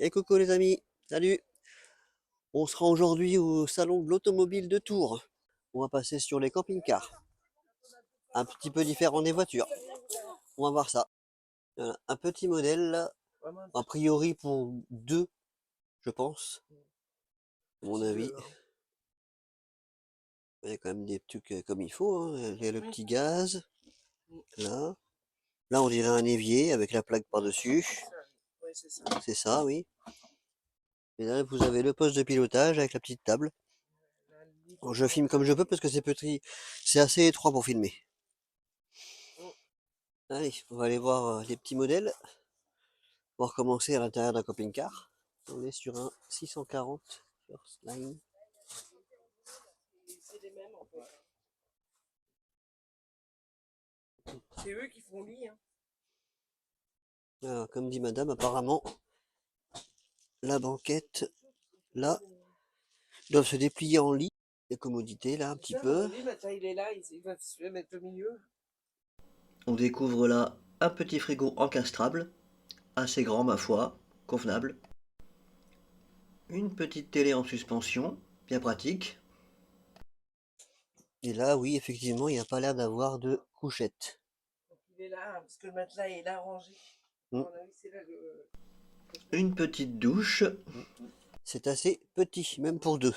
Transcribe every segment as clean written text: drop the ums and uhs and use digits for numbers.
Et coucou les amis, salut! On sera aujourd'hui au salon de l'automobile de Tours. On va passer sur les camping-cars. Un petit peu différent des voitures. On va voir ça. Voilà, un petit modèle, là, a priori pour deux, je pense, à mon avis. Il y a quand même des trucs comme il faut, hein. Il y a le petit gaz, là. Là, on dirait un évier avec la plaque par-dessus. C'est ça, oui. Et là, vous avez le poste de pilotage avec la petite table. Bon, je filme comme je peux parce que c'est petit, c'est assez étroit pour filmer. Allez, on va aller voir les petits modèles. On va recommencer à l'intérieur d'un camping-car. On est sur un 640 First Line. C'est les mêmes en fait. C'est eux qui font lit. Hein. Alors, comme dit madame, apparemment, la banquette, là, doivent se déplier en lit. Les commodités, là, un petit peu. Il est là, il va se mettre au milieu. On découvre là un petit frigo encastrable, assez grand ma foi, convenable. Une petite télé en suspension, bien pratique. Et là, oui, effectivement, il n'y a pas l'air d'avoir de couchette. Donc il est là, parce que le matelas est là rangé. Mm. C'est là Une petite douche. C'est assez petit, même pour deux.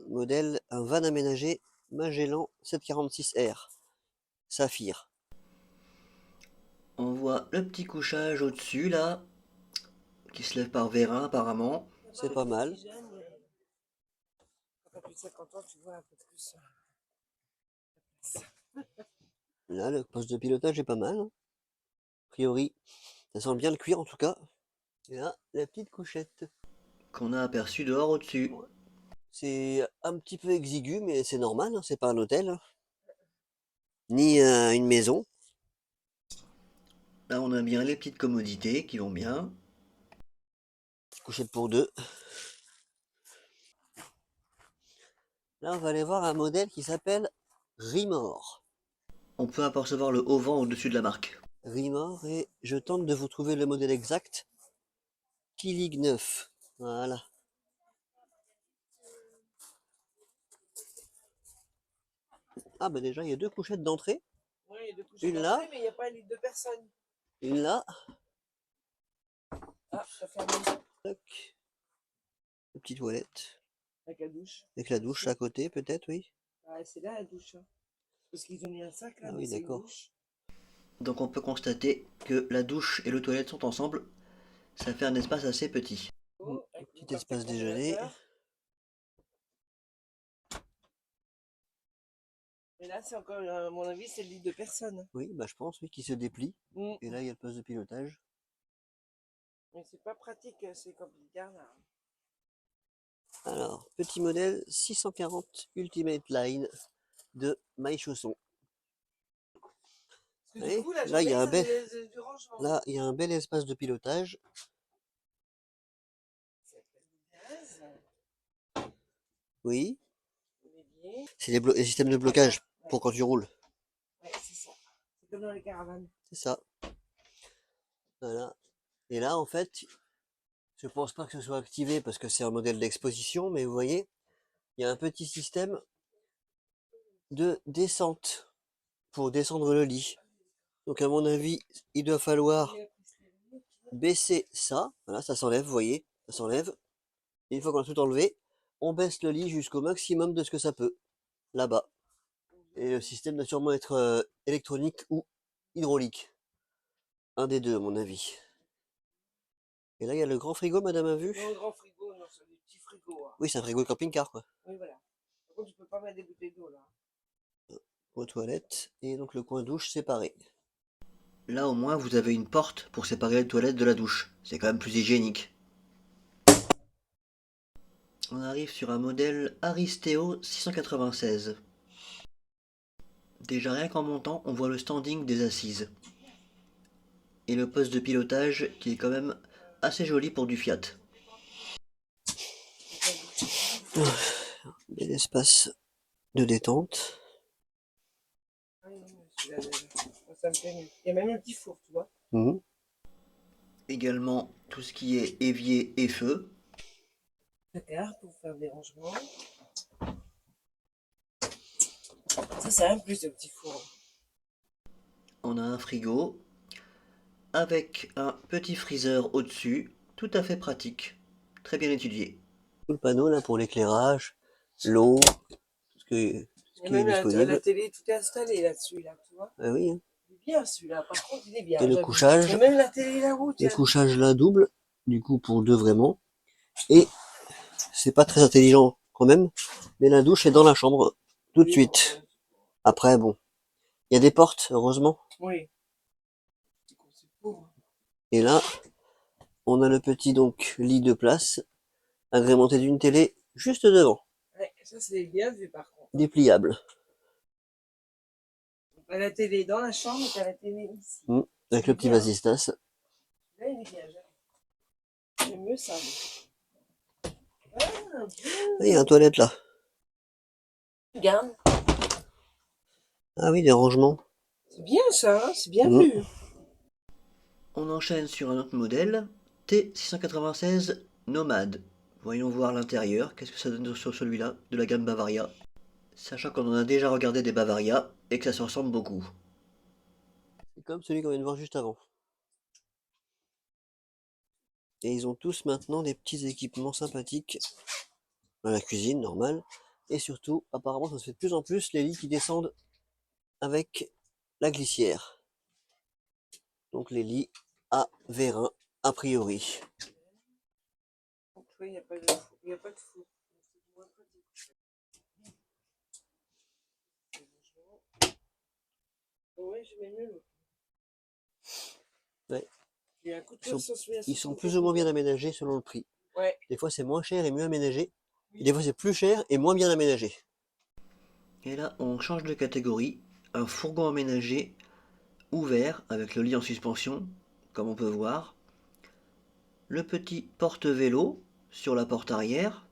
Modèle, un van aménagé Magellan 746R. Saphir. On voit le petit couchage au-dessus, là, qui se lève par vérin, apparemment. C'est pas mal. Quand t'as plus de 50 ans, tu vois un peu plus. Là, le poste de pilotage est pas mal, hein. A priori, ça sent bien le cuir en tout cas. Et là, la petite couchette. Qu'on a aperçue dehors au-dessus. Ouais. C'est un petit peu exigu, mais c'est normal, hein, c'est pas un hôtel, hein. Ni une maison. Là, on a bien les petites commodités qui vont bien. Couchette pour deux. Là, on va aller voir un modèle qui s'appelle Rimor. On peut apercevoir le haut vent au-dessus de la marque. Rimor, et je tente de vous trouver le modèle exact. Kilig 9. Voilà. Ah bah déjà, il y a deux couchettes d'entrée. Oui, il y a deux couchettes Une d'entrée, là, mais il n'y a pas les deux personnes. une là. Ah, ça ferme. Tac. Une petite toilette. Avec la douche. Avec la douche à côté, peut-être, oui. Ah, c'est là la douche. Hein. Parce qu'ils ont mis un sac là, Ah mais oui, c'est une d'accord. douche. Donc on peut constater que la douche et le toilette sont ensemble. Ça fait un espace assez petit. Oh, avec Petit espace le déjeuner. congélateur. Et là, c'est encore, à mon avis, c'est le lit de personne. Oui, bah je pense, oui, qui se déplie. Mm. Et là, il y a le poste de pilotage. Mais c'est pas pratique, ces camping-cars là. Alors, petit modèle 640 Ultimate Line de Maille Chausson. Parce que du coup, la Là, il y journée, a un ça bel... c'est du rangement. Là, il y a un bel espace de pilotage. C'est le gaz, Oui. l'évier. C'est les systèmes de blocage pour quand tu roules. Ouais, c'est ça. C'est comme dans les caravanes. C'est ça. Voilà. Et là, en fait, je pense pas que ce soit activé parce que c'est un modèle d'exposition, mais vous voyez, il y a un petit système de descente pour descendre le lit. Donc à mon avis, il doit falloir baisser ça. Voilà, ça s'enlève, vous voyez, ça s'enlève. Et une fois qu'on a tout enlevé, on baisse le lit jusqu'au maximum de ce que ça peut, là-bas. Et le système doit sûrement être électronique ou hydraulique. Un des deux, à mon avis. Et là, il y a le grand frigo, madame a vu? Non, le grand frigo, non, c'est des petits frigos. Hein. Oui, c'est un frigo de camping-car, quoi. Oui, voilà. Par contre, tu peux pas mettre des bouteilles d'eau là. Aux toilettes, et donc le coin douche séparé. Là, au moins, vous avez une porte pour séparer les toilettes de la douche. C'est quand même plus hygiénique. On arrive sur un modèle Aristeo 696. Déjà rien qu'en montant, on voit le standing des assises. Et le poste de pilotage qui est quand même assez joli pour du Fiat. Bel espace de détente. Ah, non, ça me plaît mieux. Il y a même un petit four, tu vois. Mmh. Également tout ce qui est évier et feu. Placard pour faire des rangements. Ça, c'est un plus de petit four. On a un frigo avec un petit freezer au-dessus, tout à fait pratique, très bien étudié. Tout le panneau là pour l'éclairage, l'eau, tout ce qui Et est même la disponible. télé, tout est installé là-dessus, là, tu vois. Ah oui, hein. Il est bien celui-là, par contre, il est bien. Et le j'avoue. couchage, Et même la télé là-haut, le tiens. couchage là double, du coup pour deux vraiment. Et c'est pas très intelligent quand même, mais la douche est dans la chambre tout de Oui, bon, suite. Après bon, il y a des portes heureusement. oui. C'est pauvre. Et là, on a le petit donc lit de place, agrémenté d'une télé juste devant, Ouais, ça, c'est bien vu, par contre. dépliable. T'as la télé dans la chambre et t'as la télé ici. Avec Il est le petit bien, hein. vasistas. Là, il est bien, j'aime mieux ça. Ah, Ah, il y a un toilette là. regarde. Ah oui, des rangements. C'est bien ça, hein, c'est bien Mm. vu. On enchaîne sur un autre modèle, T696 Nomade. Voyons voir l'intérieur, qu'est-ce que ça donne sur celui-là, de la gamme Bavaria. Sachant qu'on en a déjà regardé des Bavaria et que ça se ressemble beaucoup. C'est comme celui qu'on vient de voir juste avant. Et ils ont tous maintenant des petits équipements sympathiques dans la cuisine, normale. Et surtout, apparemment, ça se fait de plus en plus, les lits qui descendent avec la glissière. Donc les lits à vérin, a priori. Donc, oui, il n'y a pas de four. Il n'y a pas de four. C'est moins pratique. Oui, je mets mieux l'autre. Ouais. Il y a un coup de Ils sont, cœur sur celui-là. ils sont plus ou moins bien aménagés selon le prix. Ouais. Des fois c'est moins cher et mieux aménagé. Et des fois c'est plus cher et moins bien aménagé. Et là on change de catégorie. Un fourgon aménagé ouvert avec le lit en suspension, comme on peut voir. Le petit porte-vélo sur la porte arrière.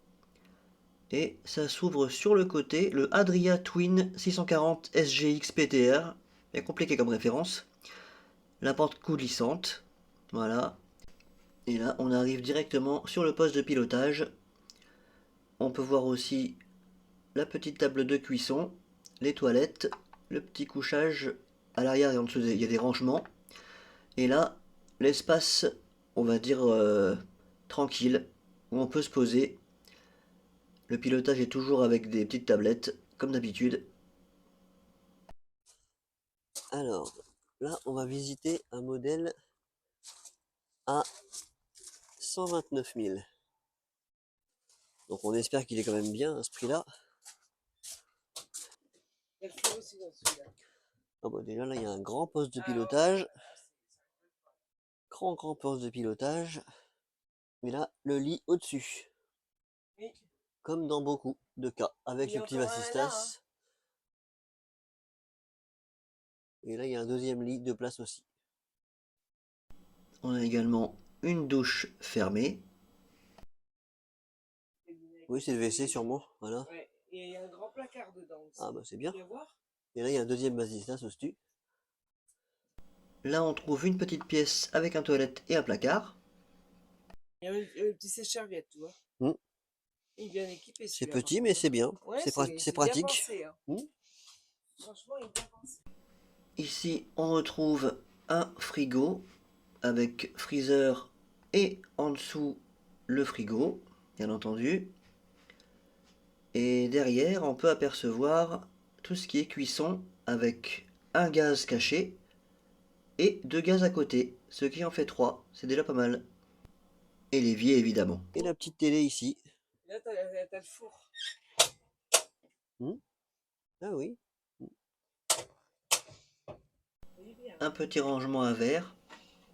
Et ça s'ouvre sur le côté, le Adria Twin 640 SGX PTR. Bien compliqué comme référence. La porte coulissante. Voilà. Et là on arrive directement sur le poste de pilotage. On peut voir aussi la petite table de cuisson, les toilettes, le petit couchage à l'arrière et en dessous, il y a des rangements. Et là, l'espace, on va dire tranquille, où on peut se poser. Le pilotage est toujours avec des petites tablettes, comme d'habitude. Alors, là, on va visiter un modèle à 129 000. Donc on espère qu'il est quand même bien à ce prix-là. Il y a le four aussi dans celui-là. Ah bah déjà là, il y a un grand poste de pilotage. Grand poste de pilotage. Mais là, le lit au-dessus. Oui. Comme dans beaucoup de cas, avec Il y le a petit encore un là, hein. vasistas. Et là, il y a un deuxième lit de place aussi. On a également une douche fermée. Oui, c'est le WC sûrement, voilà. Ouais. Et il y a un grand placard dedans aussi. Ah bah c'est bien. Tu veux voir? Et là, il y a un deuxième vasistas au-dessus. Là, on trouve une petite pièce avec un toilette et un placard. Il y a un petit sèche-serviette, tu vois. Mm. Il est bien équipé C'est celui-là. petit, mais c'est bien. Ouais, C'est c'est bien pratique. pensé. Hein. Mm. Franchement, il est bien pensé. Ici, on retrouve un frigo avec freezer et en dessous le frigo, bien entendu. Et derrière, on peut apercevoir tout ce qui est cuisson avec un gaz caché et deux gaz à côté, ce qui en fait trois, c'est déjà pas mal. Et l'évier évidemment. Et la petite télé ici. Et là, t'as le four. Hmm. Ah oui. Il est bien. Un petit rangement à verre,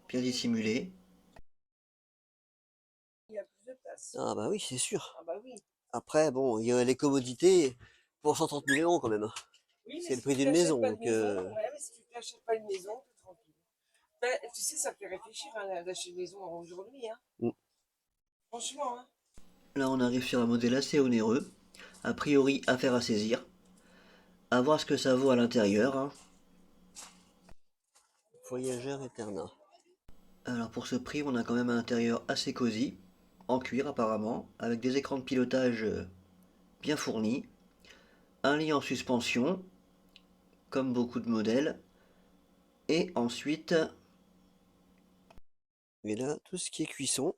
bien dissimulé. Il y a plus de place. Ah bah oui, c'est sûr. Ah bah oui. Après, bon, il y a les commodités pour 130 000 euros quand même. Oui, mais C'est le si prix tu d'une t'achètes maison, pas de donc maison, ouais, mais si tu t'achètes pas une maison, t'es tranquille. Ben, tu sais, ça fait réfléchir hein, d'acheter une maison aujourd'hui. Hein. mm. Franchement, hein. Là on arrive sur un modèle assez onéreux. A priori, affaire à saisir. À voir ce que ça vaut à l'intérieur. Hein. Voyageur Eterna. Alors pour ce prix, on a quand même un intérieur assez cosy, en cuir apparemment, avec des écrans de pilotage bien fournis, un lit en suspension, comme beaucoup de modèles, et ensuite, et là, tout ce qui est cuisson,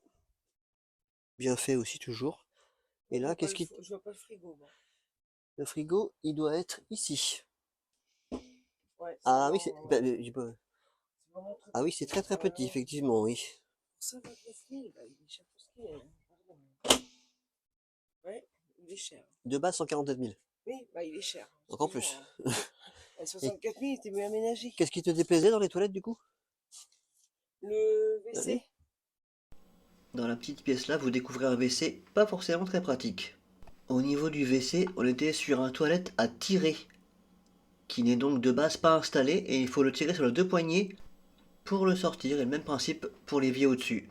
bien fait aussi toujours. Et là, qu'est-ce qui... Je vois pas le frigo, moi. Le frigo, il doit être ici. Ouais, Ah oui, c'est... c'est vraiment très Ah oui, c'est petit. très très petit, effectivement, oui. Pour 59 000, bah, il est cher pour ce qu'il est, hein. Pardon. Ouais, il est cher. De base, 147 000. Oui, bah il est cher. Encore Excuse-moi, plus. hein. À Et 64 000, il était mieux aménagé. qu'est-ce qui te déplaisait dans les toilettes, du coup? Le Allez. WC, Dans la petite pièce là, vous découvrez un WC pas forcément très pratique. Au niveau du WC, on était sur un toilette à tirer, qui n'est donc de base pas installé, et il faut le tirer sur les deux poignées pour le sortir, et le même principe pour l'évier au-dessus.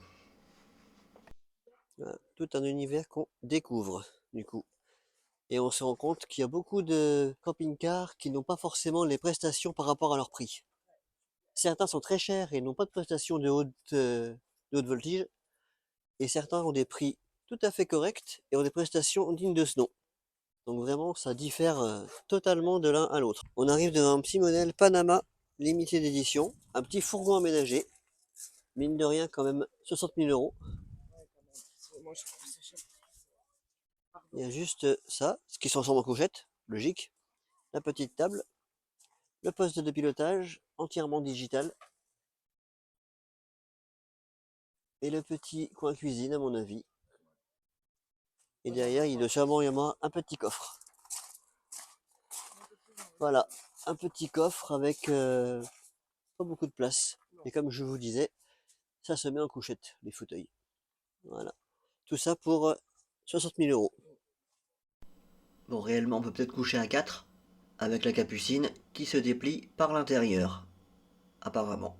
Voilà, tout un univers qu'on découvre, du coup. Et on se rend compte qu'il y a beaucoup de camping-cars qui n'ont pas forcément les prestations par rapport à leur prix. Certains sont très chers et n'ont pas de prestations de haute voltige, et certains ont des prix tout à fait corrects et ont des prestations dignes de ce nom. Donc vraiment, ça diffère totalement de l'un à l'autre. On arrive devant un petit modèle Panama limité d'édition, un petit fourgon aménagé, mine de rien quand même 60 000 euros. moi je trouve ça cher. Il y a juste ça, ce qui se ressemble en couchette, logique, la petite table, le poste de pilotage entièrement digital et le petit coin cuisine à mon avis. Et derrière, il doit sûrement y avoir un petit coffre. Voilà, un petit coffre avec pas beaucoup de place. Et comme je vous disais, ça se met en couchette, les fauteuils. Voilà. Tout ça pour 60 000 euros. Bon, réellement, on peut peut-être coucher à 4 avec la capucine qui se déplie par l'intérieur, apparemment.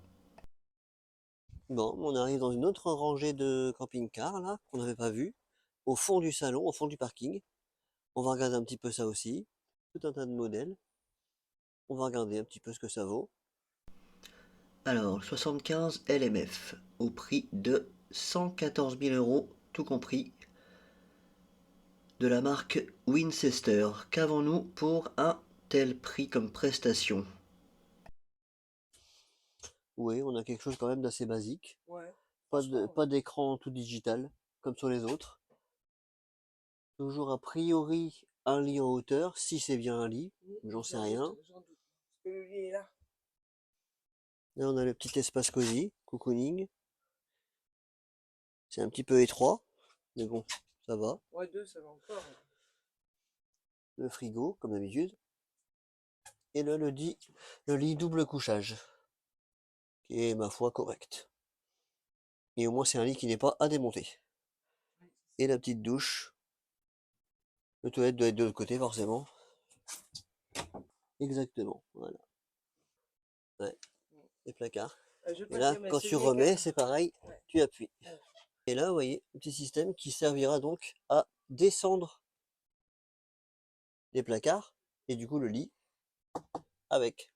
Bon, on arrive dans une autre rangée de camping-cars, là, qu'on n'avait pas vu, au fond du salon, au fond du parking. On va regarder un petit peu ça aussi. Tout un tas de modèles. On va regarder un petit peu ce que ça vaut. Alors, 75 LMF, au prix de 114 000 euros, tout compris, de la marque Winchester. Qu'avons-nous pour un tel prix comme prestation? Oui, on a quelque chose quand même d'assez basique. Ouais, Pas d'écran tout digital, comme sur les autres. Toujours a priori un lit en hauteur, si c'est bien un lit, j'en sais rien. j'en doute. Parce que le lit est là. Là, on a le petit espace cosy, cocooning. C'est un petit peu étroit, mais bon, ça va. Ouais, deux, ça va encore. Le frigo, comme d'habitude. Et le lit double couchage, qui est, ma foi, correct. Et au moins, c'est un lit qui n'est pas à démonter. Et la petite douche. Le toilette doit être de l'autre côté, forcément. Exactement, voilà. Ouais, les placards. Je veux Et pas là, dire, mais quand tu celui avec remets, c'est pareil, ouais. tu appuies. Ouais. Et là, vous voyez, un petit système qui servira donc à descendre les placards, et du coup le lit, avec.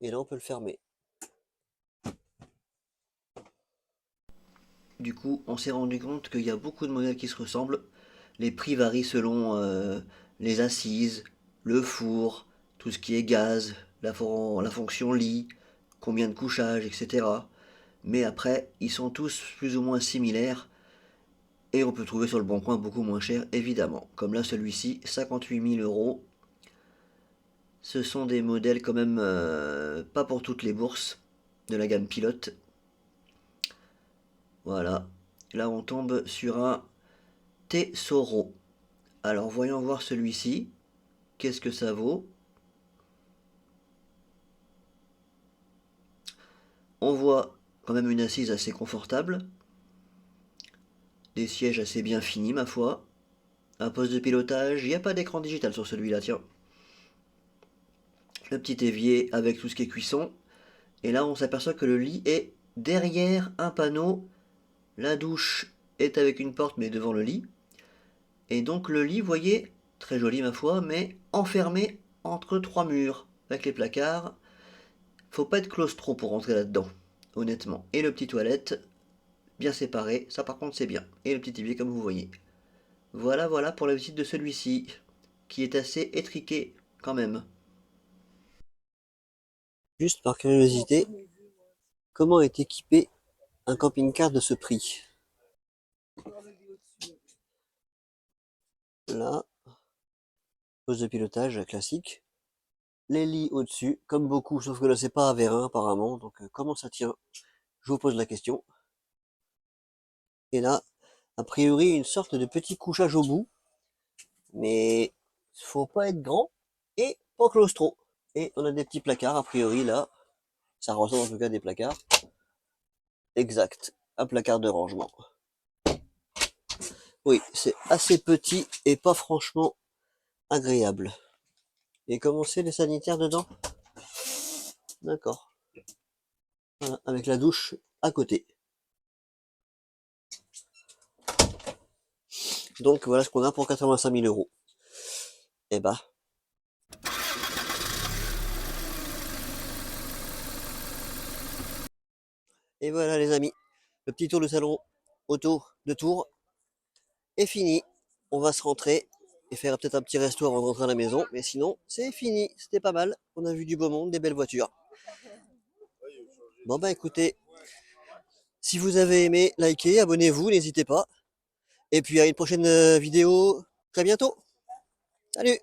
Et là, on peut le fermer. Du coup, on s'est rendu compte qu'il y a beaucoup de modèles qui se ressemblent. Les prix varient selon les assises, le four, tout ce qui est gaz, la fonction lit, combien de couchages, etc. Mais après, ils sont tous plus ou moins similaires et on peut trouver sur le bon coin beaucoup moins cher, évidemment. Comme là, celui-ci, 58 000 euros. Ce sont des modèles quand même pas pour toutes les bourses de la gamme pilote. Voilà. Là, on tombe sur un Tesoro. Alors, voyons voir celui-ci. Qu'est-ce que ça vaut? On voit quand même une assise assez confortable. Des sièges assez bien finis, ma foi. Un poste de pilotage. Il n'y a pas d'écran digital sur celui-là, tiens. Le petit évier avec tout ce qui est cuisson. Et là, on s'aperçoit que le lit est derrière un panneau. La douche est avec une porte, mais devant le lit. Et donc le lit, vous voyez, très joli ma foi, mais enfermé entre trois murs, avec les placards. Faut pas être claustro pour rentrer là-dedans. honnêtement. Et le petit toilette, bien séparé, ça par contre c'est bien. Et le petit évier comme vous voyez. Voilà, voilà pour la visite de celui-ci, qui est assez étriqué quand même. Juste par curiosité, comment est équipé un camping-car de ce prix? Là, poste de pilotage classique. Les lits au-dessus, comme beaucoup, sauf que là c'est pas à vérin apparemment, donc comment ça tient? Je vous pose la question. Et là, a priori, une sorte de petit couchage au bout, mais faut pas être grand et pas claustro. Et on a des petits placards, a priori là, ça ressemble en tout cas à des placards. Exact, un placard de rangement. Oui, c'est assez petit et pas franchement agréable. Et comment c'est les sanitaires dedans? D'accord. Voilà, avec la douche à côté. Donc voilà ce qu'on a pour 85 000 euros. Et bah, et voilà les amis, le petit tour de salon autour de Tours est fini. On va se rentrer et faire peut-être un petit resto avant de rentrer à la maison. Mais sinon, c'est fini. C'était pas mal. On a vu du beau monde, des belles voitures. Bon bah écoutez, si vous avez aimé, likez, abonnez-vous, n'hésitez pas. Et puis à une prochaine vidéo très bientôt. Salut!